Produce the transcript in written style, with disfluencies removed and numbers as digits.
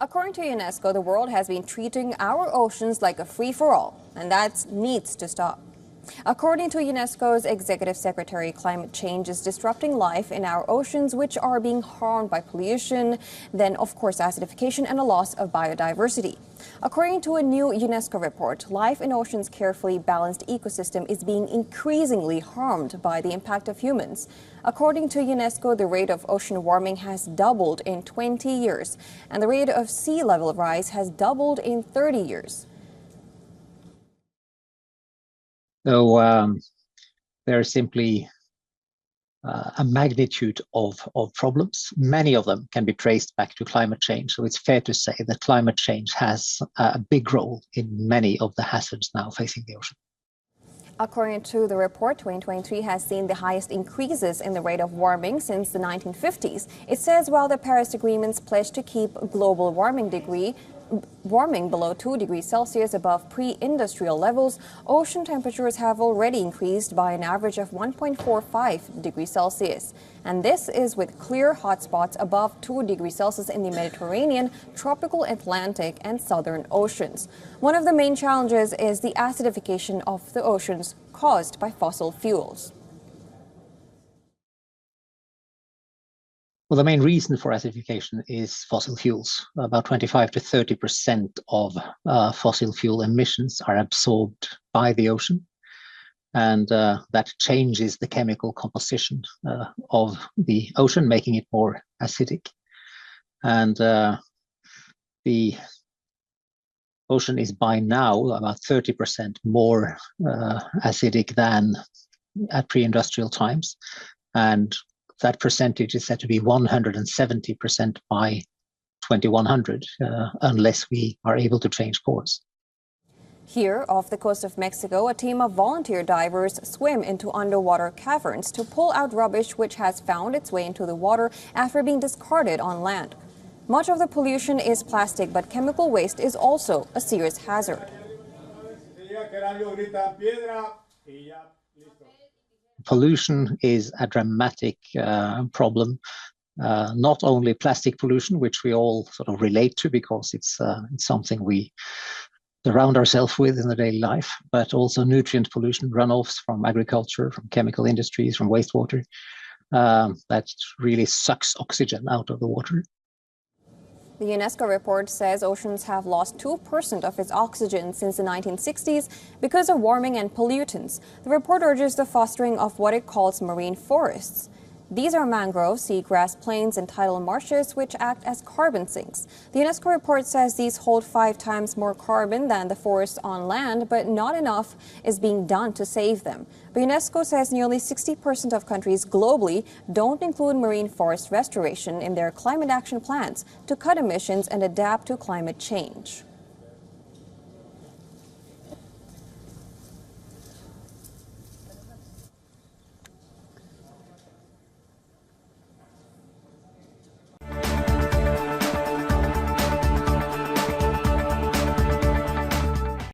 According to UNESCO, the world has been treating our oceans like a free-for-all, and that needs to stop. According to UNESCO's Executive Secretary, climate change is disrupting life in our oceans, which are being harmed by pollution, then, of course, acidification and a loss of biodiversity. According to a new UNESCO report, life in oceans' carefully balanced ecosystem is being increasingly harmed by the impact of humans. According to UNESCO, the rate of ocean warming has doubled in 20 years, and the rate of sea level rise has doubled in 30 years. So there is simply a magnitude of problems. Many of them can be traced back to climate change. So it's fair to say that climate change has a big role in many of the hazards now facing the ocean. According to the report, 2023 has seen the highest increases in the rate of warming since the 1950s. It says while the Paris Agreement's pledge to keep global warming below 2 degrees Celsius above pre-industrial levels, ocean temperatures have already increased by an average of 1.45 degrees Celsius. And this is with clear hotspots above 2 degrees Celsius in the Mediterranean, tropical Atlantic and Southern Oceans. One of the main challenges is the acidification of the oceans caused by fossil fuels. Well, the main reason for acidification is fossil fuels. About 25 to 30% of fossil fuel emissions are absorbed by the ocean, and that changes the chemical composition of the ocean, making it more acidic. And the ocean is by now about 30% more acidic than at pre-industrial times, and that percentage is said to be 170% by 2100, unless we are able to change course. Here, off the coast of Mexico, a team of volunteer divers swim into underwater caverns to pull out rubbish which has found its way into the water after being discarded on land. Much of the pollution is plastic, but chemical waste is also a serious hazard. Pollution is a dramatic problem, not only plastic pollution, which we all sort of relate to because it's something we surround ourselves with in the daily life, but also nutrient pollution, runoffs from agriculture, from chemical industries, from wastewater, that really sucks oxygen out of the water. The UNESCO report says oceans have lost 2% of its oxygen since the 1960s because of warming and pollutants. The report urges the fostering of what it calls marine forests. These are mangroves, seagrass plains, and tidal marshes which act as carbon sinks. The UNESCO report says these hold 5 times more carbon than the forests on land, but not enough is being done to save them. But UNESCO says nearly 60% of countries globally don't include marine forest restoration in their climate action plans to cut emissions and adapt to climate change.